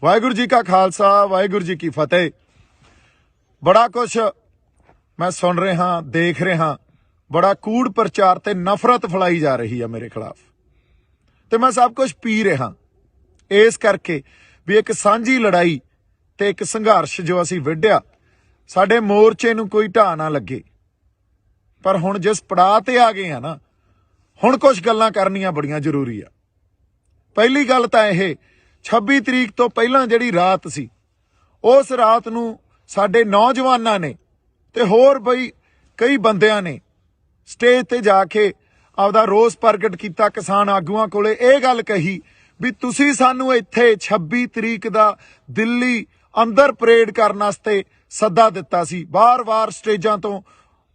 वाहिगुरू जी का खालसा वाहिगुरू जी की फतेह। बड़ा कुछ मैं सुन रहा देख रहा, बड़ा कूड़ प्रचार ते नफरत फैलाई जा रही है मेरे खिलाफ, तो मैं सब कुछ पी रहा इस करके भी एक सांझी लड़ाई ते एक संघर्ष जो असी विढ़िया साडे मोर्चे नूं कोई ढाह ना लगे। पर हुण जिस पड़ाव ते आ गए हैं ना, हुण कुछ गल्लां करनियां बड़ियां जरूरी आ। पहली गल तां इह 26 तरीक तो पहलां जिहड़ी रात सी, उस रात नूं साडे नौजवानां ने ते होर बई कई बंदियां ने स्टेज ते जाके आपदा रोस प्रगट किया। किसान आगूआं कोले इह गल कही भी तुसीं सानूं इत्थे 26 तरीक दा दिल्ली अंदर परेड करन वास्ते सद्दा दिता सी। बार-बार स्टेजां तो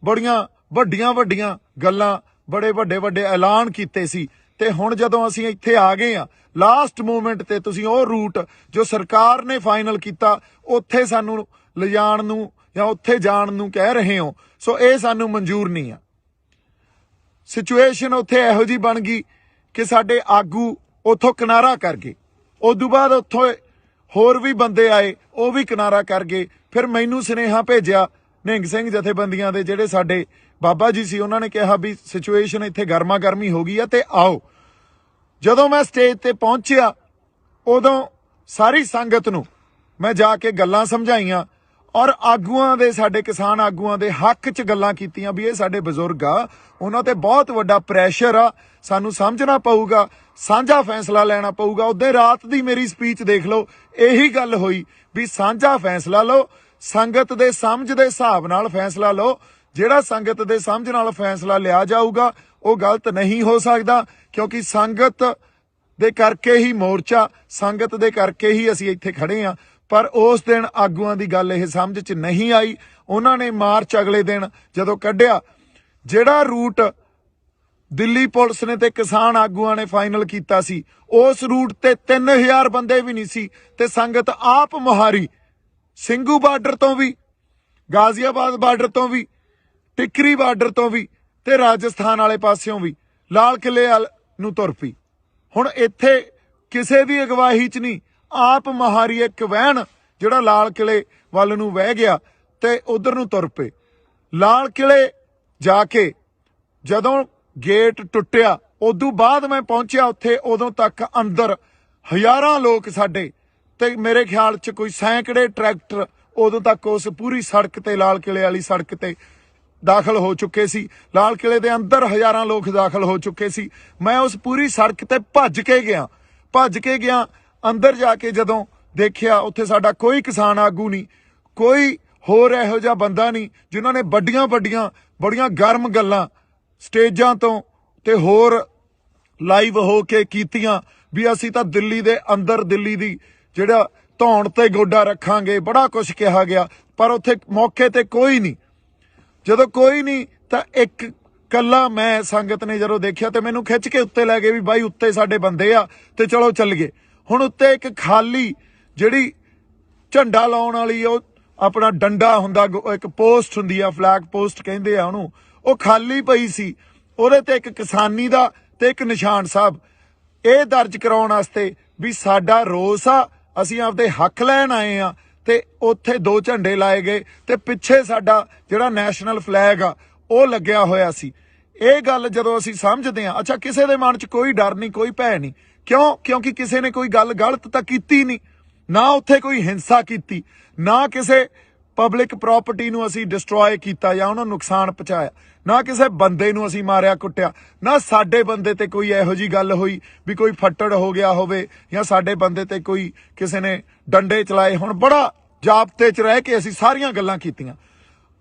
बड़ियां वड्डियां गल्लां, बड़े वड्डे ऐलान कीते सी, ते हुण जदों असीं इत्थे आ गए आ लास्ट मोमेंट ते तुसीं ओह रूट जो सरकार ने फाइनल किया उत्थे सानूं लिजाण नूं जां उत्थे जाण नूं कह रहे हो। सो ये सानूं मंजूर नहीं आ। सिचुएशन उत्थे इहो जी बन गई कि साडे आगू उत्थों किनारा कर गए। उदों बाद उत्थों होर भी बंदे आए, वो भी किनारा कर गए। फिर मैनू सुनेहा भेजिया निहंग सिंह जथेबंदियां दे जिहड़े साडे बाबा जी सी, उन्होंने कहा भी सिचुएशन इत्थे गर्मा गर्मी हो गई है ते आओ। जदों मैं स्टेज ते पहुंचिया उदों सारी संगत नूं मैं जाके गल्लां समझाइयां और आगूआं दे साडे किसान आगूआं दे हक च गल्लां कीतियां भी ये साडे बजुर्ग आ, उन्हां ते बहुत वड्डा प्रैशर आ, सानूं समझना पऊगा, साझा फैसला लेना पऊगा। उदे रात दी मेरी स्पीच देख लो, यही गल होई भी साझा फैसला लो, संगत दे समझ दे हिसाब नाल फैसला लो। जिहड़ा संगत दे समझ नाल फैसला लिया जाऊगा वो गलत नहीं हो सकदा, क्योंकि संगत दे करके ही मोर्चा, संगत दे करके ही असीं इत्थे खड़े आ। पर उस दिन आगूआं दी गल इह समझ च नहीं आई। उन्होंने मार्च अगले दिन जदों कढ़िया, जिहड़ा रूट दिल्ली पुलिस ने ते किसान आगूआं ने फाइनल किया सी, उस रूट ते 3000 बंदे भी नहीं सी, ते संगत आप मुहारी ਸਿੰਘੂ बार्डर तो भी, गाजियाबाद बार्डर तो भी, टिकरी बार्डर तो भी, ते राजस्थान वाले पासियों भी लाल किले नूं तुर पई। हुण इत्थे किसे दी अगवाही च नहीं, आप महारी एक वैन जिहड़ा लाल किले वल नूं वह गया ते उधर नूं तुर पे। लाल किले जाके जदों गेट टुੱਟਿਆ उदों बाद मैं पहुंचिया उत्थे, उदों तक अंदर हज़ारां लोग साडे ते मेरे ख्याल च कोई सैकड़े ट्रैक्टर उदों तक उस पूरी सड़क ते लाल किले वाली सड़क ते दाखिल हो चुके सी। लाल किले दे अंदर हज़ारां लोग दाखिल हो चुके सी। मैं उस पूरी सड़क ते भज के गया अंदर जाके जदों देखिया उत्थे साडा कोई किसान आगू नहीं, कोई होर इहो जिहा बंदा नहीं जिन्होंने बड़ियां गर्म गल्लां स्टेजां तो ते होर लाइव हो के कीतियां भी असीं तां दिल्ली दे अंदर दिल्ली दी जिहड़ा धौण ते गोडा रखांगे, बड़ा कुछ कहा गया। पर उत्थे मौके ते कोई नहीं। जदों कोई नहीं तां एक कल्ला मैं संगत ने जदों देखिया ते मैनूं खिच के उत्ते लै गए भी बाई उत्ते साडे बंदे आ ते चलो चल गए। हुण उत्ते एक खाली जिहड़ी झंडा लाउण वाली अपना डंडा हुंदा, एक पोस्ट हुंदी आ, फ्लैग पोस्ट कहिंदे आ उहनूं, ਉਹ खाली पई सी। ਉਹਦੇ ਤੇ ਇੱਕ ਕਿਸਾਨੀ ਦਾ ਤੇ ਇੱਕ ਨਿਸ਼ਾਨ ਸਾਹਿਬ ਇਹ ਦਰਜ ਕਰਾਉਣ ਵਾਸਤੇ ਵੀ ਸਾਡਾ ਰੋਸ ਆ, ਅਸੀਂ ਆਪਦੇ ਹੱਕ ਲੈਣ ਆਏ ਆ। ਤੇ ਉੱਥੇ ਦੋ ਝੰਡੇ ਲਾਏ ਗਏ ਤੇ ਪਿੱਛੇ ਸਾਡਾ ਜਿਹੜਾ ਨੈਸ਼ਨਲ ਫਲੈਗ ਆ ਉਹ ਲੱਗਿਆ ਹੋਇਆ ਸੀ। ਇਹ ਗੱਲ ਜਦੋਂ ਅਸੀਂ ਸਮਝਦੇ ਆ, ਅੱਛਾ ਕਿਸੇ ਦੇ ਮਨ 'ਚ ਕੋਈ ਡਰ ਨਹੀਂ, ਕੋਈ ਭੈ ਨਹੀਂ, ਕਿਉਂ? ਕਿਉਂਕਿ ਕਿਸੇ ਨੇ ਕੋਈ ਗੱਲ ਗਲਤ ਤਾਂ ਕੀਤੀ ਨਹੀਂ, ਨਾ ਉੱਥੇ ਕੋਈ ਹਿੰਸਾ ਕੀਤੀ, ਨਾ ਕਿਸੇ ਪਬਲਿਕ ਪ੍ਰੋਪਰਟੀ ਨੂੰ ਅਸੀਂ ਡਿਸਟਰੋਏ ਕੀਤਾ ਜਾਂ ਉਹਨਾਂ ਨੂੰ ਨੁਕਸਾਨ ਪਹੁੰਚਾਇਆ, ਨਾ ਕਿਸੇ ਬੰਦੇ ਨੂੰ ਅਸੀਂ ਮਾਰਿਆ ਕੁੱਟਿਆ, ਨਾ ਸਾਡੇ ਬੰਦੇ ਤੇ ਕੋਈ ਇਹੋ ਜੀ ਗੱਲ ਹੋਈ ਵੀ ਕੋਈ ਫੱਟੜ ਹੋ ਗਿਆ ਹੋਵੇ ਜਾਂ ਸਾਡੇ ਬੰਦੇ ਤੇ ਕੋਈ ਕਿਸੇ ਨੇ ਡੰਡੇ ਚਲਾਏ। ਹੁਣ ਬੜਾ ਜਾਬਤੇ 'ਚ ਰਹਿ ਕੇ ਅਸੀਂ ਸਾਰੀਆਂ ਗੱਲਾਂ ਕੀਤੀਆਂ,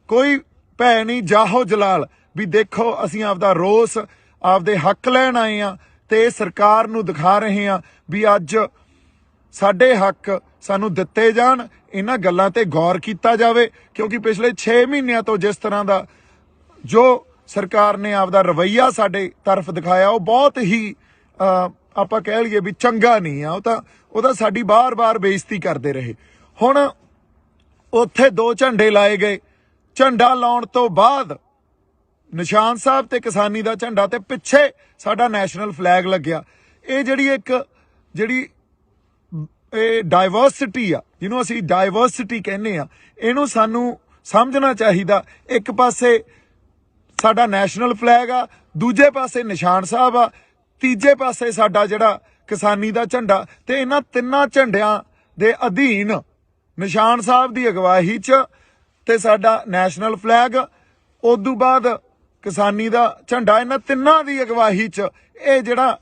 ਕੋਈ ਭੈ ਨਹੀਂ, ਜਾਹੋ ਜਲਾਲ ਵੀ ਦੇਖੋ ਅਸੀਂ ਆਪਦਾ ਰੋਸ, ਆਪਦੇ ਹੱਕ ਲੈਣ ਆਏ ਆ ਤੇ ਸਰਕਾਰ ਨੂੰ ਦਿਖਾ ਰਹੇ ਆ ਵੀ ਅੱਜ ਸਾਡੇ ਹੱਕ ਸਾਨੂੰ ਦਿੱਤੇ ਜਾਣ, ਇਹਨਾਂ ਗੱਲਾਂ ਤੇ ਗੌਰ ਕੀਤਾ ਜਾਵੇ। ਕਿਉਂਕਿ ਪਿਛਲੇ 6 ਮਹੀਨਿਆਂ ਤੋਂ ਜਿਸ ਤਰ੍ਹਾਂ ਦਾ ਜੋ ਸਰਕਾਰ ਨੇ ਆਪਦਾ ਰਵੱਈਆ ਸਾਡੇ ਤਰਫ ਦਿਖਾਇਆ ਉਹ ਬਹੁਤ ਹੀ ਆਪਾਂ ਕਹਿ ਲਈਏ ਵੀ ਚੰਗਾ ਨਹੀਂ ਆ। ਉਹ ਤਾਂ ਸਾਡੀ ਬਾਰ-ਬਾਰ ਬੇਇੱਜ਼ਤੀ ਕਰਦੇ ਰਹੇ। ਹੁਣ ਉੱਥੇ ਦੋ ਝੰਡੇ ਲਾਏ ਗਏ, ਝੰਡਾ ਲਾਉਣ ਤੋਂ ਬਾਅਦ ਨਿਸ਼ਾਨ ਸਾਹਿਬ ਤੇ ਕਿਸਾਨੀ ਦਾ ਝੰਡਾ ਤੇ ਪਿੱਛੇ ਸਾਡਾ ਨੈਸ਼ਨਲ ਫਲੈਗ ਲੱਗਿਆ। ਇਹ ਜਿਹੜੀ ਇਹ ਡਾਇਵਰਸਿਟੀ ਆ, ਜਿਹਨੂੰ ਅਸੀਂ ਡਾਇਵਰਸਿਟੀ ਕਹਿੰਦੇ ਆ, ਇਹਨੂੰ ਸਾਨੂੰ ਸਮਝਣਾ ਚਾਹੀਦਾ। ਇੱਕ ਪਾਸੇ ਸਾਡਾ ਨੈਸ਼ਨਲ ਫਲੈਗ ਆ, ਦੂਜੇ ਪਾਸੇ ਨਿਸ਼ਾਨ ਸਾਹਿਬ ਆ, ਤੀਜੇ ਪਾਸੇ ਸਾਡਾ ਜਿਹੜਾ ਕਿਸਾਨੀ ਦਾ ਝੰਡਾ, ਤੇ ਇਹਨਾਂ ਤਿੰਨਾਂ ਝੰਡਿਆਂ ਦੇ ਅਧੀਨ ਨਿਸ਼ਾਨ ਸਾਹਿਬ ਦੀ ਅਗਵਾਈ 'ਚ ਤੇ ਸਾਡਾ ਨੈਸ਼ਨਲ ਫਲੈਗ, ਉਦੋਂ ਬਾਅਦ ਕਿਸਾਨੀ ਦਾ ਝੰਡਾ, ਇਹਨਾਂ ਤਿੰਨਾਂ ਦੀ ਅਗਵਾਈ 'ਚ ਇਹ ਜਿਹੜਾ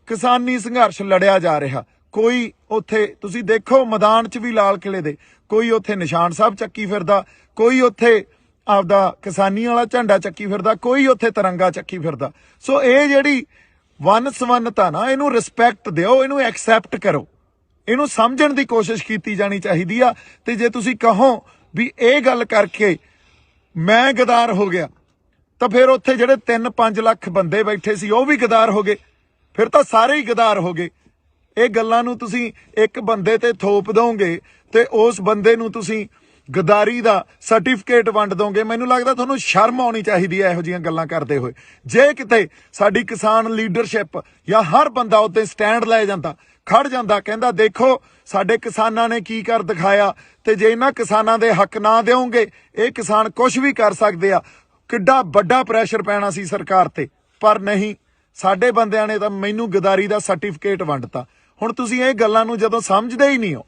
ਕਿਸਾਨੀ ਸੰਘਰਸ਼ ਲੜਿਆ ਜਾ ਰਿਹਾ। ਕੋਈ ਉੱਥੇ ਤੁਸੀਂ ਦੇਖੋ ਮੈਦਾਨ 'ਚ ਵੀ ਲਾਲ ਕਿਲੇ ਦੇ, ਕੋਈ ਉੱਥੇ ਨਿਸ਼ਾਨ ਸਾਹਿਬ ਚੱਕੀ ਫਿਰਦਾ, ਕੋਈ ਉੱਥੇ ਆਪਦਾ ਕਿਸਾਨੀ ਵਾਲਾ ਝੰਡਾ ਚੱਕੀ ਫਿਰਦਾ, ਕੋਈ ਉੱਥੇ ਤਿਰੰਗਾ ਚੱਕੀ ਫਿਰਦਾ। ਸੋ ਇਹ ਜਿਹੜੀ ਵੰਨ ਸਵੰਨਤਾ ਨਾ, ਇਹਨੂੰ ਰਿਸਪੈਕਟ ਦਿਓ, ਇਹਨੂੰ ਐਕਸੈਪਟ ਕਰੋ, ਇਹਨੂੰ ਸਮਝਣ ਦੀ ਕੋਸ਼ਿਸ਼ ਕੀਤੀ ਜਾਣੀ ਚਾਹੀਦੀ ਆ। ਤੇ ਜੇ ਤੁਸੀਂ ਕਹੋ ਵੀ ਇਹ ਗੱਲ ਕਰਕੇ ਮੈਂ ਗਦਾਰ ਹੋ ਗਿਆ, ਤਾਂ ਫਿਰ ਉੱਥੇ ਜਿਹੜੇ 3-5 ਲੱਖ ਬੰਦੇ ਬੈਠੇ ਸੀ ਉਹ ਵੀ ਗਦਾਰ ਹੋ ਗਏ, ਫਿਰ ਤਾਂ ਸਾਰੇ ਹੀ ਗਦਾਰ ਹੋ ਗਏ। ਇਹ ਗੱਲਾਂ ਨੂੰ ਤੁਸੀਂ ਇੱਕ ਬੰਦੇ ਤੇ ਥੋਪ ਦੋਗੇ ਤੇ ਉਸ ਬੰਦੇ ਨੂੰ ਤੁਸੀਂ ਗਦਾਰੀ ਦਾ ਸਰਟੀਫਿਕੇਟ ਵੰਡ ਦੋਗੇ। ਮੈਨੂੰ ਲੱਗਦਾ ਤੁਹਾਨੂੰ ਸ਼ਰਮ ਆਉਣੀ ਚਾਹੀਦੀ ਹੈ ਇਹੋ ਜਿਹੀਆਂ ਗੱਲਾਂ ਕਰਦੇ ਹੋਏ। ਜੇ ਕਿਤੇ ਸਾਡੀ ਕਿਸਾਨ ਲੀਡਰਸ਼ਿਪ ਜਾਂ ਹਰ ਬੰਦਾ ਉੱਤੇ ਸਟੈਂਡ ਲੈ ਜਾਂਦਾ, ਖੜ ਜਾਂਦਾ, ਕਹਿੰਦਾ ਦੇਖੋ ਸਾਡੇ ਕਿਸਾਨਾਂ ਨੇ ਕੀ ਕਰ ਦਿਖਾਇਆ, ਤੇ ਜੇ ਇਹਨਾਂ ਕਿਸਾਨਾਂ ਦੇ ਹੱਕ ਨਾ ਦਿਓਗੇ ਇਹ ਕਿਸਾਨ ਕੁਝ ਵੀ ਕਰ ਸਕਦੇ ਆ, ਕਿੱਡਾ ਵੱਡਾ ਪ੍ਰੈਸ਼ਰ ਪੈਣਾ ਸੀ ਸਰਕਾਰ ਤੇ। ਪਰ ਨਹੀਂ, ਸਾਡੇ ਬੰਦਿਆਂ ਨੇ ਤਾਂ ਮੈਨੂੰ ਗਦਾਰੀ ਦਾ ਸਰਟੀਫਿਕੇਟ ਵੰਡਤਾ। ਹੁਣ ਤੁਸੀਂ ਇਹ ਗੱਲਾਂ ਨੂੰ ਜਦੋਂ ਸਮਝਦੇ ਹੀ ਨਹੀਂ ਹੋ,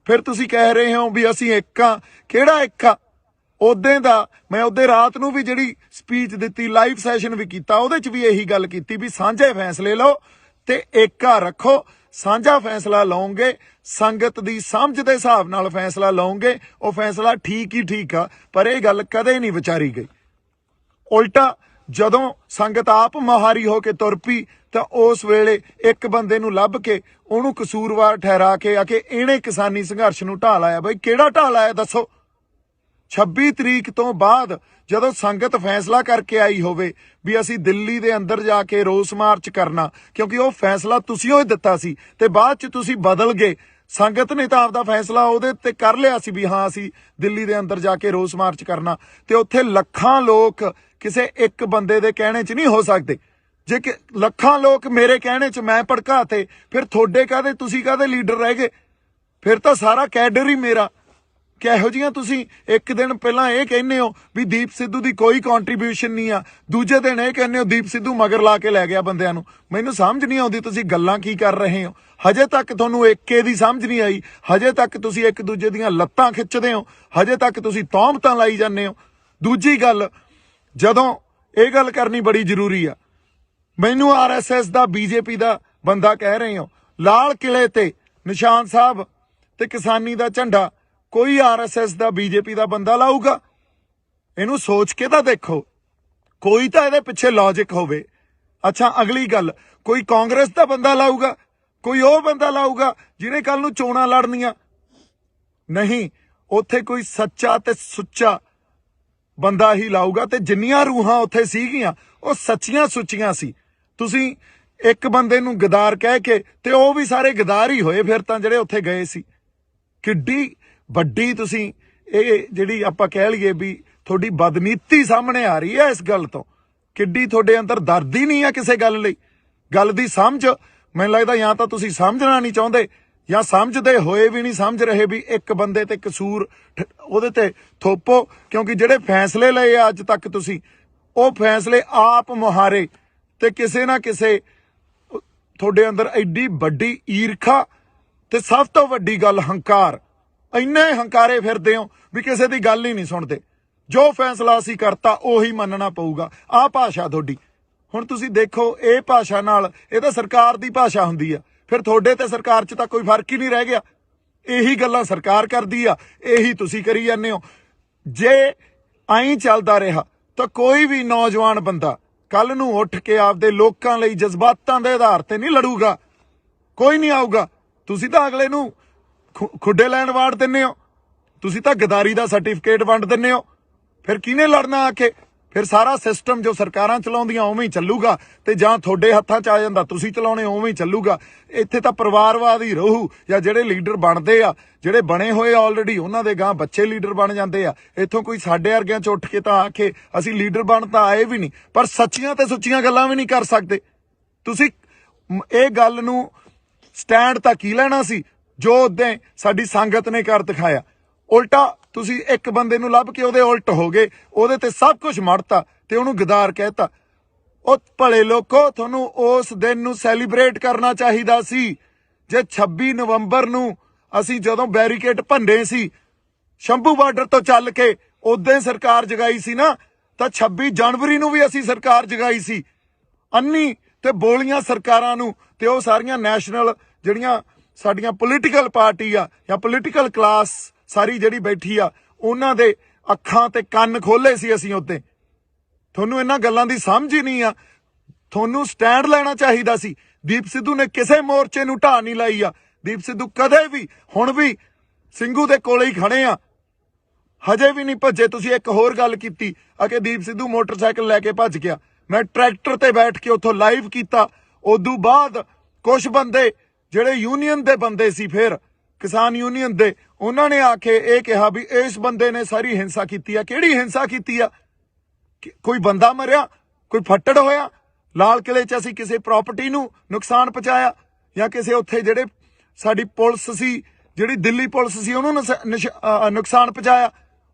ਫਿਰ ਤੁਸੀਂ ਕਹਿ ਰਹੇ ਹੋ ਵੀ ਅਸੀਂ ਇੱਕ ਆ। ਕਿਹੜਾ ਇੱਕ ਆ? ਉਦੋਂ ਦਾ ਮੈਂ ਉਹਦੇ ਰਾਤ ਨੂੰ ਵੀ ਜਿਹੜੀ ਸਪੀਚ ਦਿੱਤੀ, ਲਾਈਵ ਸੈਸ਼ਨ ਵੀ ਕੀਤਾ, ਉਹਦੇ 'ਚ ਵੀ ਇਹੀ ਗੱਲ ਕੀਤੀ ਵੀ ਸਾਂਝੇ ਫੈਸਲੇ ਲਓ ਤੇ ਏਕਾ ਰੱਖੋ। ਸਾਂਝਾ ਫੈਸਲਾ ਲਓਗੇ, ਸੰਗਤ ਦੀ ਸਮਝ ਦੇ ਹਿਸਾਬ ਨਾਲ ਫੈਸਲਾ ਲਓਗੇ, ਉਹ ਫੈਸਲਾ ਠੀਕ ਹੀ ਠੀਕ ਆ। ਪਰ ਇਹ ਗੱਲ ਕਦੇ ਨਹੀਂ ਵਿਚਾਰੀ ਗਈ। ਉਲਟਾ ਜਦੋਂ ਸੰਗਤ ਆਪ ਮੁਹਾਰੀ ਹੋ ਕੇ ਤੁਰ ਪਈ ਤਾਂ ਉਸ ਵੇਲੇ ਇੱਕ ਬੰਦੇ ਨੂੰ ਲੱਭ ਕੇ ਉਹਨੂੰ ਕਸੂਰਵਾਰ ਠਹਿਰਾ ਕੇ ਆ ਕੇ ਇਹਨੇ ਕਿਸਾਨੀ ਸੰਘਰਸ਼ ਨੂੰ ਢਾਹ ਲਾਇਆ। ਬਈ ਕਿਹੜਾ ਢਾਹ ਲਾਇਆ ਦੱਸੋ? 26 ਤਰੀਕ ਤੋਂ ਬਾਅਦ ਜਦੋਂ ਸੰਗਤ ਫੈਸਲਾ ਕਰਕੇ ਆਈ ਹੋਵੇ ਵੀ ਅਸੀਂ ਦਿੱਲੀ ਦੇ ਅੰਦਰ ਜਾ ਕੇ ਰੋਸ ਮਾਰਚ ਕਰਨਾ, ਕਿਉਂਕਿ ਉਹ ਫੈਸਲਾ ਤੁਸੀਂ ਉਹ ਦਿੱਤਾ ਸੀ ਤੇ ਬਾਅਦ 'ਚ ਤੁਸੀਂ ਬਦਲ ਗਏ। ਸੰਗਤ ਨੇ ਤਾਂ ਆਪਦਾ ਫੈਸਲਾ ਉਹਦੇ ਤੇ ਕਰ ਲਿਆ ਸੀ ਵੀ ਹਾਂ ਅਸੀਂ ਦਿੱਲੀ ਦੇ ਅੰਦਰ ਜਾ ਕੇ ਰੋਸ ਮਾਰਚ ਕਰਨਾ, ਤੇ ਉੱਥੇ ਲੱਖਾਂ ਲੋਕ ਕਿਸੇ ਇੱਕ ਬੰਦੇ ਦੇ ਕਹਿਣੇ 'ਚ ਨਹੀਂ ਹੋ ਸਕਦੇ। ਜੇ ਕਿ ਲੱਖਾਂ ਲੋਕ ਮੇਰੇ ਕਹਿਣੇ 'ਚ ਮੈਂ ਭੜਕਾਤੇ, ਫਿਰ ਤੁਹਾਡੇ ਕਾਹਦੇ, ਤੁਸੀਂ ਕਾਹਦੇ ਲੀਡਰ ਰਹਿ ਗਏ? ਫਿਰ ਤਾਂ ਸਾਰਾ ਕੈਡਰ ਹੀ ਮੇਰਾ। ਕਿਹੋ ਜਿਹੀਆਂ ਤੁਸੀਂ ਇੱਕ ਦਿਨ ਪਹਿਲਾਂ ਇਹ ਕਹਿੰਦੇ ਹੋ ਵੀ ਦੀਪ ਸਿੱਧੂ ਦੀ ਕੋਈ ਕੰਟਰੀਬਿਊਸ਼ਨ ਨਹੀਂ ਆ, ਦੂਜੇ ਦਿਨ ਇਹ ਕਹਿੰਦੇ ਹੋ ਦੀਪ ਸਿੱਧੂ ਮਗਰ ਲਾ ਕੇ ਲੈ ਗਿਆ ਬੰਦਿਆਂ ਨੂੰ। ਮੈਨੂੰ ਸਮਝ ਨਹੀਂ ਆਉਂਦੀ ਤੁਸੀਂ ਗੱਲਾਂ ਕੀ ਕਰ ਰਹੇ ਹੋ। ਹਜੇ ਤੱਕ ਤੁਹਾਨੂੰ ਏਕੇ ਦੀ ਸਮਝ ਨਹੀਂ ਆਈ, ਹਜੇ ਤੱਕ ਤੁਸੀਂ ਇੱਕ ਦੂਜੇ ਦੀਆਂ ਲੱਤਾਂ ਖਿੱਚਦੇ ਹੋ, ਹਜੇ ਤੱਕ ਤੁਸੀਂ ਤੌਹਮਤਾਂ ਲਾਈ ਜਾਂਦੇ ਹੋ। ਦੂਜੀ ਗੱਲ, ਜਦੋਂ ਇਹ ਗੱਲ ਕਰਨੀ ਬੜੀ ਜ਼ਰੂਰੀ ਆ, ਮੈਨੂੰ ਆਰਐਸਐਸ ਦਾ ਬੀਜੇਪੀ ਦਾ ਬੰਦਾ ਕਹਿ ਰਹੇ ਹੋ, ਲਾਲ ਕਿਲੇ ਤੇ ਨਿਸ਼ਾਨ ਸਾਹਿਬ ਤੇ ਕਿਸਾਨੀ ਦਾ ਝੰਡਾ ਕੋਈ ਆਰਐਸਐਸ ਦਾ ਬੀਜੇਪੀ ਦਾ ਬੰਦਾ ਲਾਊਗਾ? ਇਹਨੂੰ ਸੋਚ ਕੇ ਤਾਂ ਦੇਖੋ, ਕੋਈ ਤਾਂ ਇਹਦੇ ਪਿੱਛੇ ਲੌਜਿਕ ਹੋਵੇ। ਅੱਛਾ, ਅਗਲੀ ਗੱਲ, ਕੋਈ ਕਾਂਗਰਸ ਦਾ ਬੰਦਾ ਲਾਊਗਾ? ਕੋਈ ਉਹ ਬੰਦਾ ਲਾਊਗਾ ਜਿਹਨੇ ਕੱਲ ਨੂੰ ਚੋਣਾਂ ਲੜਨੀਆਂ? ਨਹੀਂ, ਉੱਥੇ ਕੋਈ ਸੱਚਾ ਤੇ ਸੁੱਚਾ ਬੰਦਾ ਹੀ ਲਾਊਗਾ। ਤੇ ਜਿੰਨੀਆਂ ਰੂਹਾਂ ਉੱਥੇ ਸੀਗੀਆਂ ਉਹ ਸੱਚੀਆਂ ਸੁੱਚੀਆਂ ਸੀ। ਤੁਸੀਂ ਇੱਕ ਬੰਦੇ ਨੂੰ ਗਦਾਰ ਕਹਿ ਕੇ, ਤੇ ਉਹ ਵੀ ਸਾਰੇ ਗਦਾਰ ਹੀ ਹੋਏ ਫਿਰ ਤਾਂ ਜਿਹੜੇ ਉੱਥੇ ਗਏ ਸੀ। ਕਿੱਡੀ ਵੱਡੀ ਤੁਸੀਂ ਇਹ ਜਿਹੜੀ ਆਪਾਂ ਕਹਿ ਲਈਏ ਵੀ ਤੁਹਾਡੀ ਬਦਨੀਤੀ ਸਾਹਮਣੇ ਆ ਰਹੀ ਹੈ ਇਸ ਗੱਲ ਤੋਂ। ਕਿੱਡੀ ਤੁਹਾਡੇ ਅੰਦਰ ਦਰਦ ਹੀ ਨਹੀਂ ਆ ਕਿਸੇ ਗੱਲ ਲਈ। ਗੱਲ ਦੀ ਸਮਝ, ਮੈਨੂੰ ਲੱਗਦਾ ਜਾਂ ਤਾਂ ਤੁਸੀਂ ਸਮਝਣਾ ਨਹੀਂ ਚਾਹੁੰਦੇ ਜਾਂ ਸਮਝਦੇ ਹੋਏ ਵੀ ਨਹੀਂ ਸਮਝ ਰਹੇ ਵੀ ਇੱਕ ਬੰਦੇ ਤੇ ਕਸੂਰ ਉਹਦੇ ਤੇ ਥੋਪੋ। ਕਿਉਂਕਿ ਜਿਹੜੇ ਫੈਸਲੇ ਲਏ ਆ ਅੱਜ ਤੱਕ ਤੁਸੀਂ, ਉਹ ਫੈਸਲੇ ਆਪ ਮੁਹਾਰੇ, ਤੇ ਕਿਸੇ ਨਾ ਕਿਸੇ ਤੁਹਾਡੇ ਅੰਦਰ ਐਡੀ ਵੱਡੀ ਈਰਖਾ ਤੇ ਸਭ ਤੋਂ ਵੱਡੀ ਗੱਲ ਹੰਕਾਰ। ਇੰਨੇ ਹੰਕਾਰੇ ਫਿਰਦੇ ਹੋ ਵੀ ਕਿਸੇ ਦੀ ਗੱਲ ਹੀ ਨਹੀਂ ਸੁਣਦੇ। ਜੋ ਫੈਸਲਾ ਅਸੀਂ ਕਰਤਾ ਉਹੀ ਮੰਨਣਾ ਪਊਗਾ। ਆਹ ਭਾਸ਼ਾ ਤੁਹਾਡੀ। ਹੁਣ ਤੁਸੀਂ ਦੇਖੋ, ਇਹ ਭਾਸ਼ਾ ਨਾਲ, ਇਹ ਤਾਂ ਸਰਕਾਰ ਦੀ ਭਾਸ਼ਾ ਹੁੰਦੀ ਆ, ਫਿਰ ਤੁਹਾਡੇ ਤੇ ਸਰਕਾਰ 'ਚ ਤਾਂ ਕੋਈ ਫਰਕ ਹੀ ਨਹੀਂ ਰਹਿ ਗਿਆ। ਇਹੀ ਗੱਲਾਂ ਸਰਕਾਰ ਕਰਦੀ ਆ, ਇਹੀ ਤੁਸੀਂ ਕਰੀ ਜਾਂਦੇ ਹੋ। ਜੇ ਐਂ ਚੱਲਦਾ ਰਿਹਾ ਤਾਂ ਕੋਈ ਵੀ ਨੌਜਵਾਨ ਬੰਦਾ ਕੱਲ ਨੂੰ ਉੱਠ ਕੇ ਆਪਦੇ ਲੋਕਾਂ ਲਈ ਜਜ਼ਬਾਤਾਂ ਦੇ ਆਧਾਰ ਤੇ ਨਹੀਂ ਲੜੂਗਾ। ਕੋਈ ਨਹੀਂ ਆਊਗਾ। ਤੁਸੀਂ ਤਾਂ ਅਗਲੇ ਨੂੰ ਖੁੱਡੇ ਲੈਣ ਵਾੜ ਦਿੰਦੇ ਹੋ, ਤੁਸੀਂ ਤਾਂ ਗਦਾਰੀ ਦਾ ਸਰਟੀਫਿਕੇਟ ਵੰਡ ਦਿੰਦੇ ਹੋ। ਫਿਰ ਕਿਹਨੇ ਲੜਨਾ ਆ ਕੇ? ਫਿਰ ਸਾਰਾ ਸਿਸਟਮ ਜੋ ਸਰਕਾਰਾਂ ਚਲਾਉਂਦੀਆਂ ਉਵੇਂ ਹੀ ਚੱਲੂਗਾ, ਤੇ ਜਾਂ ਤੁਹਾਡੇ ਹੱਥਾਂ 'ਚ ਆ ਜਾਂਦਾ ਤੁਸੀਂ ਚਲਾਉਣੇ, ਉਵੇਂ ਹੀ ਚੱਲੂਗਾ। ਇੱਥੇ ਤਾਂ ਪਰਿਵਾਰਵਾਦ ਹੀ ਰਹੂ, ਜਾਂ ਜਿਹੜੇ ਲੀਡਰ ਬਣਦੇ ਆ, ਜਿਹੜੇ ਬਣੇ ਹੋਏ ਆਲਰੇਡੀ, ਉਹਨਾਂ ਦੇ ਗਾਂ ਬੱਚੇ ਲੀਡਰ ਬਣ ਜਾਂਦੇ ਆ। ਇੱਥੋਂ ਕੋਈ ਸਾਡੇ ਵਰਗਿਆਂ 'ਚ ਉੱਠ ਕੇ ਤਾਂ ਆਖੇ ਅਸੀਂ ਲੀਡਰ ਬਣ ਤਾਂ ਆਏ ਵੀ ਨਹੀਂ, ਪਰ ਸੱਚੀਆਂ ਤੇ ਸੁੱਚੀਆਂ ਗੱਲਾਂ ਵੀ ਨਹੀਂ ਕਰ ਸਕਦੇ। ਤੁਸੀਂ ਇਹ ਗੱਲ ਨੂੰ ਸਟੈਂਡ ਤਾਂ ਕੀ ਲੈਣਾ ਸੀ? ਜੋ ਉਦੋਂ ਸਾਡੀ ਸੰਗਤ ਨੇ ਕਰ ਦਿਖਾਇਆ। ਉਲਟਾ ਤੁਸੀਂ ਇੱਕ ਬੰਦੇ ਨੂੰ ਲੱਭ ਕੇ ਉਹਦੇ ਉਲਟ ਹੋ ਗਏ, ਉਹਦੇ ਤੇ ਸਭ ਕੁਝ ਮੜਤਾ ਤੇ ਉਹਨੂੰ ਗਦਾਰ ਕਹਿਤਾ। ਉਹ ਭਲੇ ਲੋਕੋ, ਤੁਹਾਨੂੰ ਉਸ ਦਿਨ ਨੂੰ ਸੈਲੀਬ੍ਰੇਟ ਕਰਨਾ ਚਾਹੀਦਾ ਸੀ। ਜੇ 26 ਨਵੰਬਰ ਨੂੰ ਅਸੀਂ ਜਦੋਂ ਬੈਰੀਕੇਡ ਭੰਨੇ ਸੀ ਸ਼ੰਭੂ ਬਾਰਡਰ ਤੋਂ ਚੱਲ ਕੇ, ਉਦੋਂ ਸਰਕਾਰ ਜਗਾਈ ਸੀ ਨਾ, ਤਾਂ 26 ਜਨਵਰੀ ਨੂੰ ਵੀ ਅਸੀਂ ਸਰਕਾਰ ਜਗਾਈ ਸੀ। ਅੰਨੀ ਤੇ ਬੋਲੀਆਂ ਸਰਕਾਰਾਂ ਨੂੰ ਤੇ ਉਹ ਸਾਰੀਆਂ ਨੈਸ਼ਨਲ ਜਿਹੜੀਆਂ ਸਾਡੀਆਂ ਪੋਲੀਟੀਕਲ ਪਾਰਟੀ ਆ ਜਾਂ ਪੋਲੀਟੀਕਲ ਕਲਾਸ ਸਾਰੀ ਜਿਹੜੀ ਬੈਠੀ ਆ, ਉਹਨਾਂ ਦੇ ਅੱਖਾਂ ਤੇ ਕੰਨ ਖੋਲੇ ਸੀ ਅਸੀਂ ਉੱਤੇ। ਤੁਹਾਨੂੰ ਇਹਨਾਂ ਗੱਲਾਂ ਦੀ ਸਮਝ ਹੀ ਨਹੀਂ ਆ। ਤੁਹਾਨੂੰ ਸਟੈਂਡ ਲੈਣਾ ਚਾਹੀਦਾ ਸੀ। ਦੀਪ ਸਿੱਧੂ ਨੇ ਕਿਸੇ ਮੋਰਚੇ ਨੂੰ ਢਾਹ ਨਹੀਂ ਲਾਈ ਆ। ਦੀਪ ਸਿੱਧੂ ਕਦੇ ਵੀ, ਹੁਣ ਵੀ ਸਿੰਘੂ ਦੇ ਕੋਲੇ ਹੀ ਖੜੇ ਆ, ਹਜੇ ਵੀ ਨਹੀਂ ਭੱਜੇ। ਤੁਸੀਂ ਇੱਕ ਹੋਰ ਗੱਲ ਕੀਤੀ ਆ ਕਿ ਦੀਪ ਸਿੱਧੂ ਮੋਟਰਸਾਈਕਲ ਲੈ ਕੇ ਭੱਜ ਗਿਆ। ਮੈਂ ਟਰੈਕਟਰ ਤੇ ਬੈਠ ਕੇ ਉੱਥੋਂ ਲਾਈਵ ਕੀਤਾ। ਉਦੋਂ ਬਾਅਦ ਕੁਝ ਬੰਦੇ ਜਿਹੜੇ ਯੂਨੀਅਨ ਦੇ ਬੰਦੇ ਸੀ, ਫਿਰ ਕਿਸਾਨ ਯੂਨੀਅਨ ਦੇ, ਉਹਨਾਂ ਨੇ ਆ ਕੇ ਇਹ ਕਿਹਾ ਵੀ ਇਸ ਬੰਦੇ ਨੇ ਸਾਰੀ ਹਿੰਸਾ ਕੀਤੀ ਆ। ਕਿਹੜੀ ਹਿੰਸਾ ਕੀਤੀ ਆ? ਕੋਈ ਬੰਦਾ ਮਰਿਆ, ਕੋਈ ਫੱਟੜ ਹੋਇਆ? ਲਾਲ ਕਿਲੇ 'ਚ ਅਸੀਂ ਕਿਸੇ ਪ੍ਰਾਪਰਟੀ ਨੂੰ ਨੁਕਸਾਨ ਪਹੁੰਚਾਇਆ ਜਾਂ ਕਿਸੇ ਉੱਥੇ ਜਿਹੜੇ ਸਾਡੀ ਪੁਲਿਸ ਸੀ, ਜਿਹੜੀ ਦਿੱਲੀ ਪੁਲਿਸ ਸੀ, ਉਹਨੂੰ ਨੁਕਸਾਨ ਪਹੁੰਚਾਇਆ?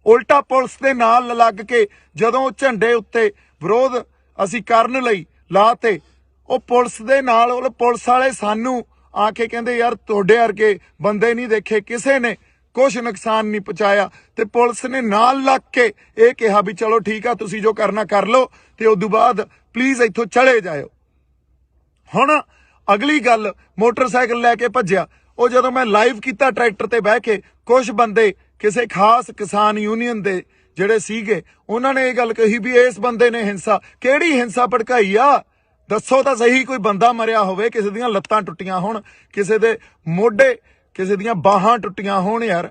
ਉਲਟਾ ਪੁਲਿਸ ਦੇ ਨਾਲ ਲੱਗ ਕੇ ਜਦੋਂ ਝੰਡੇ ਉੱਤੇ ਵਿਰੋਧ ਅਸੀਂ ਕਰਨ ਲਈ ਲਾਤੇ, ਉਹ ਪੁਲਿਸ ਦੇ ਨਾਲ, ਉਹ ਪੁਲਿਸ ਵਾਲੇ ਸਾਨੂੰ ਆ ਕੇ ਕਹਿੰਦੇ ਯਾਰ ਤੁਹਾਡੇ ਵਰਗੇ ਬੰਦੇ ਨਹੀਂ ਦੇਖੇ, ਕਿਸੇ ਨੇ ਕੁਛ ਨੁਕਸਾਨ ਨਹੀਂ ਪਹੁੰਚਾਇਆ। ਤੇ ਪੁਲਿਸ ਨੇ ਨਾਲ ਲੱਗ ਕੇ ਇਹ ਕਿਹਾ ਵੀ ਚਲੋ ਠੀਕ ਆ, ਤੁਸੀਂ ਜੋ ਕਰਨਾ ਕਰ ਲਓ ਤੇ ਉਦੋਂ ਬਾਅਦ ਪਲੀਜ਼ ਇੱਥੋਂ ਚਲੇ ਜਾਇਓ। ਹੁਣ ਅਗਲੀ ਗੱਲ, ਮੋਟਰਸਾਈਕਲ ਲੈ ਕੇ ਭੱਜਿਆ। ਉਹ ਜਦੋਂ ਮੈਂ ਲਾਈਵ ਕੀਤਾ ਟਰੈਕਟਰ ਤੇ ਬਹਿ ਕੇ, ਕੁਝ ਬੰਦੇ ਕਿਸੇ ਖਾਸ ਕਿਸਾਨ ਯੂਨੀਅਨ ਦੇ ਜਿਹੜੇ ਸੀਗੇ, ਉਹਨਾਂ ਨੇ ਇਹ ਗੱਲ ਕਹੀ ਵੀ ਇਸ ਬੰਦੇ ਨੇ ਹਿੰਸਾ। ਕਿਹੜੀ ਹਿੰਸਾ ਭੜਕਾਈ ਆ? ਦੱਸੋ ਤਾਂ ਸਹੀ। ਕੋਈ ਬੰਦਾ ਮਰਿਆ ਹੋਵੇ, ਕਿਸੇ ਦੀਆਂ ਲੱਤਾਂ ਟੁੱਟੀਆਂ ਹੋਣ, ਕਿਸੇ ਦੇ ਮੋਢੇ, ਕਿਸੇ ਦੀਆਂ ਬਾਹਾਂ ਟੁੱਟੀਆਂ ਹੋਣ ਯਾਰ।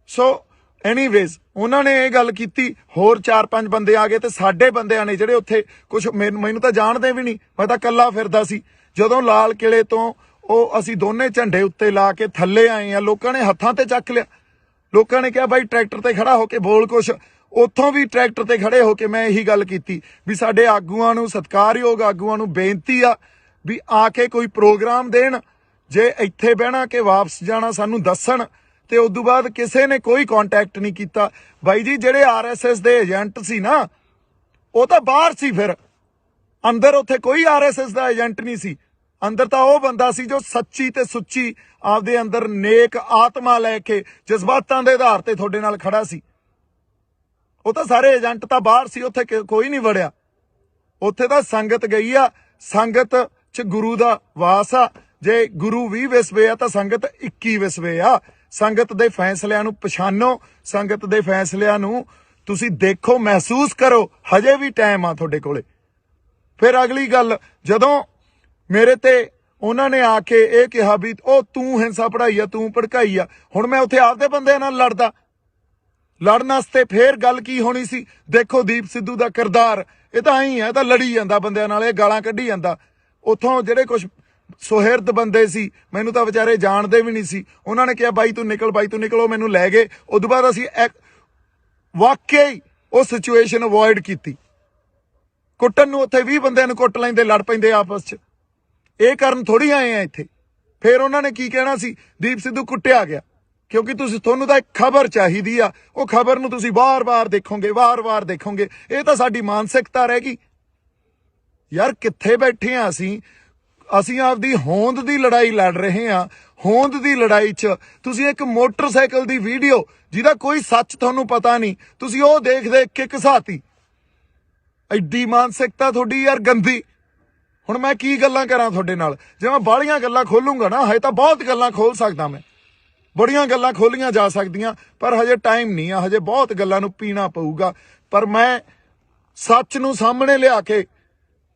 ਸੋ ਐਨੀਵੇਜ਼ ਉਹਨਾਂ ਨੇ ਇਹ ਗੱਲ ਕੀਤੀ। ਹੋਰ 4-5 ਬੰਦੇ ਆ ਗਏ ਤੇ ਸਾਡੇ ਬੰਦਿਆਂ ਨੇ ਜਿਹੜੇ ਉੱਥੇ, ਕੁਝ ਮੈਨੂੰ ਤਾਂ ਜਾਣਦੇ ਵੀ ਨਹੀਂ, ਮੈਂ ਤਾਂ ਇਕੱਲਾ ਫਿਰਦਾ ਸੀ। ਜਦੋਂ ਲਾਲ ਕਿਲੇ ਤੋਂ ਉਹ ਅਸੀਂ ਦੋਨੇ ਝੰਡੇ ਉੱਤੇ ਲਾ ਕੇ ਥੱਲੇ ਆਏ ਆ, ਲੋਕਾਂ ਨੇ ਹੱਥਾਂ ਤੇ ਚੱਕ ਲਿਆ। ਲੋਕਾਂ ਨੇ ਕਿਹਾ ਬਾਈ ਟਰੈਕਟਰ ਤੇ ਖੜਾ ਹੋ ਕੇ ਬੋਲ ਕੁਛ। ਉੱਥੋਂ ਵੀ ਟਰੈਕਟਰ ਤੇ ਖੜੇ ਹੋ ਕੇ ਮੈਂ ਇਹੀ ਗੱਲ ਕੀਤੀ ਵੀ ਸਾਡੇ ਆਗੂਆਂ ਨੂੰ, ਸਤਿਕਾਰਯੋਗ ਆਗੂਆਂ ਨੂੰ ਬੇਨਤੀ ਆ ਵੀ ਆ ਕੇ ਕੋਈ ਪ੍ਰੋਗਰਾਮ ਦੇਣ। ਜੇ ਇੱਥੇ ਬਹਿਣਾ ਕਿ ਵਾਪਸ ਜਾਣਾ ਸਾਨੂੰ ਦੱਸਣ। ਤੇ ਉਦੋਂ ਬਾਅਦ ਕਿਸੇ ਨੇ ਕੋਈ ਕੰਟੈਕਟ ਨਹੀਂ ਕੀਤਾ। ਬਾਈ ਜੀ ਜਿਹੜੇ RSS ਦੇ ਏਜੰਟ ਸੀ ਨਾ, ਉਹ ਤਾਂ ਬਾਹਰ ਸੀ, ਫਿਰ ਅੰਦਰ ਉੱਥੇ ਕੋਈ RSS ਦਾ ਏਜੰਟ ਨਹੀਂ ਸੀ। ਅੰਦਰ ਤਾਂ ਉਹ ਬੰਦਾ ਸੀ ਜੋ ਸੱਚੀ ਤੇ ਸੁੱਚੀ ਆਪਦੇ ਅੰਦਰ ਨੇਕ ਆਤਮਾ ਲੈ ਕੇ ਜਜ਼ਬਾਤਾਂ ਦੇ ਆਧਾਰ ਤੇ ਤੁਹਾਡੇ ਨਾਲ ਖੜਾ ਸੀ। ਉਹ ਤਾਂ ਸਾਰੇ ਏਜੰਟ ਤਾਂ ਬਾਹਰ ਸੀ, ਉੱਥੇ ਕੋਈ ਨਹੀਂ ਵੜਿਆ। ਉੱਥੇ ਤਾਂ ਸੰਗਤ ਗਈ ਆ। ਸੰਗਤ 'ਚ ਗੁਰੂ ਦਾ ਵਾਸ ਆ। ਜੇ ਗੁਰੂ 20 ਵਿਸਵੇ ਆ ਤਾਂ ਸੰਗਤ 21 ਵਿਸਵੇ ਆ। ਸੰਗਤ ਦੇ ਫੈਸਲਿਆਂ ਨੂੰ ਪਛਾਣੋ, ਸੰਗਤ ਦੇ ਫੈਸਲਿਆਂ ਨੂੰ ਤੁਸੀਂ ਦੇਖੋ, ਮਹਿਸੂਸ ਕਰੋ। ਹਜੇ ਵੀ ਟਾਈਮ ਆ ਤੁਹਾਡੇ ਕੋਲੇ। ਫਿਰ ਅਗਲੀ ਗੱਲ, ਜਦੋਂ ਮੇਰੇ ਤੇ ਉਹਨਾਂ ਨੇ ਆ ਕੇ ਇਹ ਕਿਹਾ ਵੀ ਉਹ ਤੂੰ ਹਿੰਸਾ ਪੜਾਈ ਆ, ਤੂੰ ਭੜਕਾਈ ਆ, ਹੁਣ ਮੈਂ ਉੱਥੇ ਆਪਦੇ ਬੰਦਿਆਂ ਨਾਲ ਲੜਦਾ। ਲੜਨ ਵਾਸਤੇ ਫੇਰ ਗੱਲ ਕੀ ਹੋਣੀ ਸੀ? ਦੇਖੋ ਦੀਪ ਸਿੱਧੂ ਦਾ ਕਿਰਦਾਰ, ਇਹ ਤਾਂ ਐਂ ਹੈ, ਇਹ ਤਾਂ ਲੜੀ ਜਾਂਦਾ ਬੰਦਿਆਂ ਨਾਲ, ਇਹ ਗਾਲਾਂ ਕੱਢੀ ਜਾਂਦਾ। ਉੱਥੋਂ ਜਿਹੜੇ ਕੁਝ ਸੁਹਿਰਦ ਬੰਦੇ ਸੀ, ਮੈਨੂੰ ਤਾਂ ਵਿਚਾਰੇ ਜਾਣਦੇ ਵੀ ਨਹੀਂ ਸੀ, ਉਹਨਾਂ ਨੇ ਕਿਹਾ ਬਾਈ ਤੂੰ ਨਿਕਲ, ਬਾਈ ਤੂੰ ਨਿਕਲ। ਉਹ ਮੈਨੂੰ ਲੈ ਗਏ। ਉਦੋਂ ਬਾਅਦ ਅਸੀਂ ਵਾਕਿਆ ਹੀ ਉਹ ਸਿਚੁਏਸ਼ਨ ਅਵੋਇਡ ਕੀਤੀ। ਕੁੱਟਣ ਨੂੰ ਉੱਥੇ 20 ਬੰਦਿਆਂ ਨੂੰ ਕੁੱਟ ਲੈਂਦੇ, ਲੜ ਪੈਂਦੇ ਆਪਸ 'ਚ। ਇਹ ਕਰਨ ਥੋੜੀ ਆਏ ਆ ਇੱਥੇ। ਫਿਰ ਉਹਨਾਂ ਨੇ ਕੀ ਕਹਿਣਾ ਸੀ? ਦੀਪ ਸਿੱਧੂ ਕੁੱਟਿਆ ਗਿਆ। ਕਿਉਂਕਿ ਤੁਹਾਨੂੰ ਤਾਂ ਇੱਕ ਖਬਰ ਚਾਹੀਦੀ ਆ, ਉਹ ਖਬਰ ਨੂੰ ਤੁਸੀਂ ਵਾਰ-ਵਾਰ ਦੇਖੋਗੇ, ਵਾਰ-ਵਾਰ ਦੇਖੋਗੇ। ਇਹ ਤਾਂ ਸਾਡੀ ਮਾਨਸਿਕਤਾ ਰਹਿ ਗਈ ਯਾਰ। ਕਿੱਥੇ ਬੈਠੇ ਆ ਅਸੀਂ? ਅਸੀਂ ਆਪਦੀ ਹੋਂਦ ਦੀ ਲੜਾਈ ਲੜ ਰਹੇ ਹਾਂ। ਹੋਂਦ ਦੀ ਲੜਾਈ 'ਚ ਤੁਸੀਂ ਇੱਕ ਮੋਟਰਸਾਈਕਲ ਦੀ ਵੀਡੀਓ ਜਿਹਦਾ ਕੋਈ ਸੱਚ ਤੁਹਾਨੂੰ ਪਤਾ ਨਹੀਂ, ਤੁਸੀਂ ਉਹ ਦੇਖ ਕੇ ਘਸਾਤੀ। ਐਡੀ ਮਾਨਸਿਕਤਾ ਤੁਹਾਡੀ ਯਾਰ ਗੰਦੀ। ਹੁਣ ਮੈਂ ਕੀ ਗੱਲਾਂ ਕਰਾਂ ਤੁਹਾਡੇ ਨਾਲ? ਜੇ ਮੈਂ ਬਾਹਲੀਆਂ ਗੱਲਾਂ ਖੋਲੂੰਗਾ ਨਾ, ਹਜੇ ਤਾਂ ਬਹੁਤ ਗੱਲਾਂ ਖੋਲ ਸਕਦਾ ਮੈਂ, ਬੜੀਆਂ ਗੱਲਾਂ ਖੋਲੀਆਂ ਜਾ ਸਕਦੀਆਂ, ਪਰ ਹਜੇ ਟਾਈਮ ਨਹੀਂ ਆ। ਹਜੇ ਬਹੁਤ ਗੱਲਾਂ ਨੂੰ ਪੀਣਾ ਪਊਗਾ। ਪਰ ਮੈਂ ਸੱਚ ਨੂੰ ਸਾਹਮਣੇ ਲਿਆ ਕੇ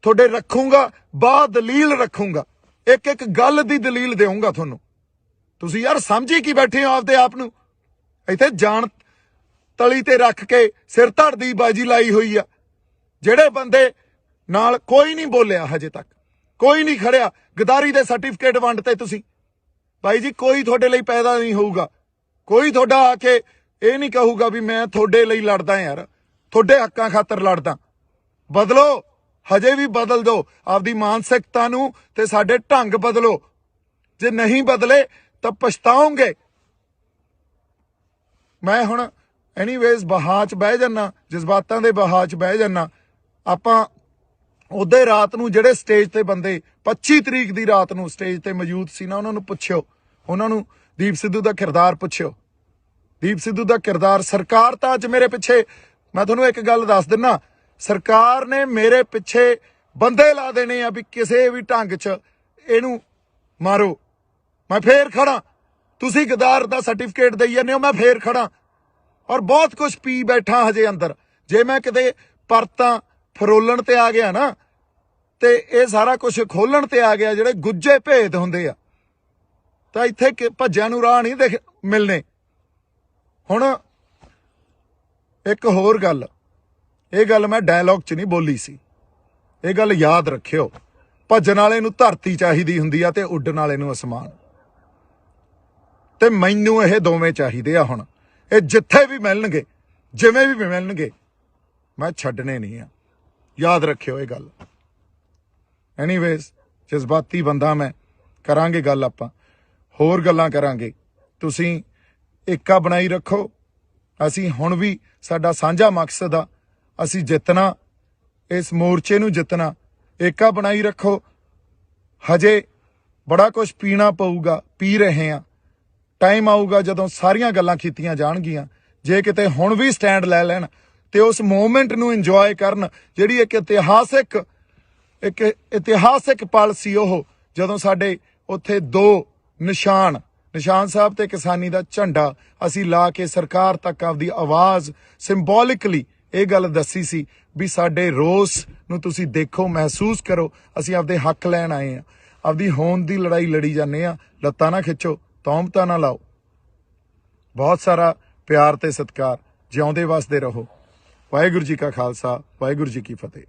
ਤੁਹਾਡੇ ਰੱਖੂੰਗਾ, ਦਲੀਲ ਰੱਖੂੰਗਾ, ਇੱਕ ਗੱਲ ਦੀ ਦਲੀਲ ਦੇਵਾਂਗਾ ਤੁਹਾਨੂੰ। ਤੁਸੀਂ ਯਾਰ ਸਮਝੀ ਕੀ ਬੈਠੇ ਹੋ ਆਪਦੇ ਆਪ ਨੂੰ? ਇੱਥੇ ਜਾਣ ਤਲੀ ਤੇ ਰੱਖ ਕੇ ਸਿਰ ਧੜ ਦੀ ਬਾਜੀ ਲਾਈ ਹੋਈ ਆ। ਜਿਹੜੇ ਬੰਦੇ ਨਾਲ ਕੋਈ ਨਹੀਂ ਬੋਲਿਆ ਹਜੇ ਤੱਕ, ਕੋਈ ਨਹੀਂ ਖੜਿਆ। ਗਦਾਰੀ ਦੇ ਸਰਟੀਫਿਕੇਟ ਵੰਡਤੇ ਤੁਸੀਂ। ਭਾਈ ਜੀ ਕੋਈ ਤੁਹਾਡੇ ਲਈ ਪੈਦਾ ਨਹੀਂ ਹੋਊਗਾ। ਕੋਈ ਤੁਹਾਡਾ ਆ ਕੇ ਇਹ ਨਹੀਂ ਕਹੂਗਾ ਵੀ ਮੈਂ ਤੁਹਾਡੇ ਲਈ ਲੜਦਾ ਯਾਰ, ਤੁਹਾਡੇ ਹੱਕਾਂ ਖਾਤਰ ਲੜਦਾ। ਬਦਲੋ, ਹਜੇ ਵੀ ਬਦਲ ਦਿਓ ਆਪਦੀ ਮਾਨਸਿਕਤਾ ਨੂੰ ਤੇ ਸਾਡੇ ਢੰਗ ਬਦਲੋ। ਜੇ ਨਹੀਂ ਬਦਲੇ ਤਾਂ ਪਛਤਾਓਗੇ। ਮੈਂ ਹੁਣ ਐਨੀਵੇਜ਼ ਬਹਾ 'ਚ ਬਹਿ ਜਾਨਾ, ਜਜ਼ਬਾਤਾਂ ਦੇ ਬਹਾ 'ਚ ਬਹਿ ਜਾਨਾ। ਆਪਾਂ ਉਹਦੇ ਰਾਤ ਨੂੰ ਜਿਹੜੇ ਸਟੇਜ ਤੇ ਬੰਦੇ 25 ਤਰੀਕ ਦੀ ਰਾਤ ਨੂੰ ਸਟੇਜ ਤੇ ਮੌਜੂਦ ਸੀ ਨਾ, ਉਹਨਾਂ ਨੂੰ ਪੁੱਛਿਓ, ਉਹਨਾਂ ਨੂੰ ਦੀਪ ਸਿੱਧੂ ਦਾ ਕਿਰਦਾਰ ਪੁੱਛਿਓ। ਦੀਪ ਸਿੱਧੂ ਦਾ ਕਿਰਦਾਰ, ਸਰਕਾਰ ਤਾਂ ਅੱਜ ਮੇਰੇ ਪਿੱਛੇ, ਮੈਂ ਤੁਹਾਨੂੰ ਇੱਕ ਗੱਲ ਦੱਸ ਦਿੰਨਾ, ਸਰਕਾਰ ਨੇ ਮੇਰੇ ਪਿੱਛੇ ਬੰਦੇ ਲਾ ਦੇਣੇ ਆ ਵੀ ਕਿਸੇ ਵੀ ਢੰਗ 'ਚ ਇਹਨੂੰ ਮਾਰੋ। ਮੈਂ ਫੇਰ ਖੜਾ, ਤੁਸੀਂ ਗਦਾਰ ਦਾ ਸਰਟੀਫਿਕੇਟ ਦੇਈ ਜਾਂਦੇ ਹੋ, ਮੈਂ ਫੇਰ ਖੜਾ। ਔਰ ਬਹੁਤ ਕੁਝ ਪੀ ਬੈਠਾ ਹਜੇ ਅੰਦਰ। ਜੇ ਮੈਂ ਕਿਤੇ ਪਰਤਾਂ ਫਰੋਲਣ ਤੇ ਆ ਗਿਆ ਨਾ, ਤੇ ਇਹ ਸਾਰਾ ਕੁਝ ਖੋਲਣ ਤੇ ਆ ਗਿਆ, ਜਿਹੜੇ ਗੁੱਜੇ ਭੇਦ ਹੁੰਦੇ ਆ, ਤਾਂ ਇੱਥੇ ਭੱਜਿਆਂ ਨੂੰ ਰਾਹ ਨਹੀਂ ਮਿਲਣੇ। ਹੁਣ ਇੱਕ ਹੋਰ ਗੱਲ, ਇਹ ਗੱਲ ਮੈਂ ਡਾਇਲੌਗ 'ਚ ਨਹੀਂ ਬੋਲੀ ਸੀ, ਇਹ ਗੱਲ ਯਾਦ ਰੱਖਿਓ। ਭੱਜਣ ਵਾਲੇ ਨੂੰ ਧਰਤੀ ਚਾਹੀਦੀ ਹੁੰਦੀ ਆ ਤੇ ਉੱਡਣ ਵਾਲੇ ਨੂੰ ਅਸਮਾਨ, ਤੇ ਮੈਨੂੰ ਇਹ ਦੋਵੇਂ ਚਾਹੀਦੇ ਆ। ਹੁਣ ਇਹ ਜਿੱਥੇ ਵੀ ਮਿਲਣਗੇ, ਜਿਵੇਂ ਵੀ ਮਿਲਣਗੇ, ਮੈਂ ਛੱਡਣੇ ਨਹੀਂ ਆ। ਯਾਦ ਰੱਖਿਓ ਇਹ ਗੱਲ। ਐਨੀਵੇਜ਼, ਜਜ਼ਬਾਤੀ ਬੰਦਾ ਮੈਂ। ਕਰਾਂਗੇ ਗੱਲ, ਆਪਾਂ ਹੋਰ ਗੱਲਾਂ ਕਰਾਂਗੇ। ਤੁਸੀਂ ਏਕਾ ਬਣਾਈ ਰੱਖੋ। ਅਸੀਂ ਹੁਣ ਵੀ, ਸਾਡਾ ਸਾਂਝਾ ਮਕਸਦ ਆ, ਅਸੀਂ ਜਿੱਤਣਾ, ਇਸ ਮੋਰਚੇ ਨੂੰ ਜਿੱਤਣਾ। ਏਕਾ ਬਣਾਈ ਰੱਖੋ। ਹਜੇ ਬੜਾ ਕੁਝ ਪੀਣਾ ਪਊਗਾ, ਪੀ ਰਹੇ ਆ। ਟਾਈਮ ਆਊਗਾ ਜਦੋਂ ਸਾਰੀਆਂ ਗੱਲਾਂ ਕੀਤੀਆਂ ਜਾਣਗੀਆਂ। ਜੇ ਕਿਤੇ ਹੁਣ ਵੀ ਸਟੈਂਡ ਲੈ ਲੈਣ ਤੇ ਉਸ ਮੂਵਮੈਂਟ ਨੂੰ ਇੰਜੋਏ ਕਰਨ, ਜਿਹੜੀ ਇੱਕ ਇਤਿਹਾਸਿਕ ਪਲ ਸੀ ਉਹ, ਜਦੋਂ ਸਾਡੇ ਉੱਥੇ ਦੋ ਨਿਸ਼ਾਨ ਸਾਹਿਬ ਤੇ ਕਿਸਾਨੀ ਦਾ ਝੰਡਾ ਅਸੀਂ ਲਾ ਕੇ ਸਰਕਾਰ ਤੱਕ ਆਪਦੀ ਆਵਾਜ਼ ਸਿੰਬੋਲਿਕਲੀ ਇਹ ਗੱਲ ਦੱਸੀ ਸੀ ਵੀ ਸਾਡੇ ਰੋਸ ਨੂੰ ਤੁਸੀਂ ਦੇਖੋ, ਮਹਿਸੂਸ ਕਰੋ, ਅਸੀਂ ਆਪਦੇ ਹੱਕ ਲੈਣ ਆਏ ਆ। ਆਪਦੀ ਹੋਂਦ ਦੀ ਲੜਾਈ ਲੜੀ ਜਾਂਦੇ ਆ। ਲੱਤਾਂ ਨਾ ਖਿੱਚੋ, ਤੌਮਤਾਂ ਨਾ ਲਾਓ। ਬਹੁਤ ਸਾਰਾ ਪਿਆਰ ਤੇ ਸਤਿਕਾਰ। ਜਿਉਂਦੇ ਵਸਦੇ ਰਹੋ। ਵਾਹਿਗੁਰੂ ਜੀ ਕਾ ਖਾਲਸਾ, ਵਾਹਿਗੁਰੂ ਜੀ ਕੀ ਫਤਿਹ।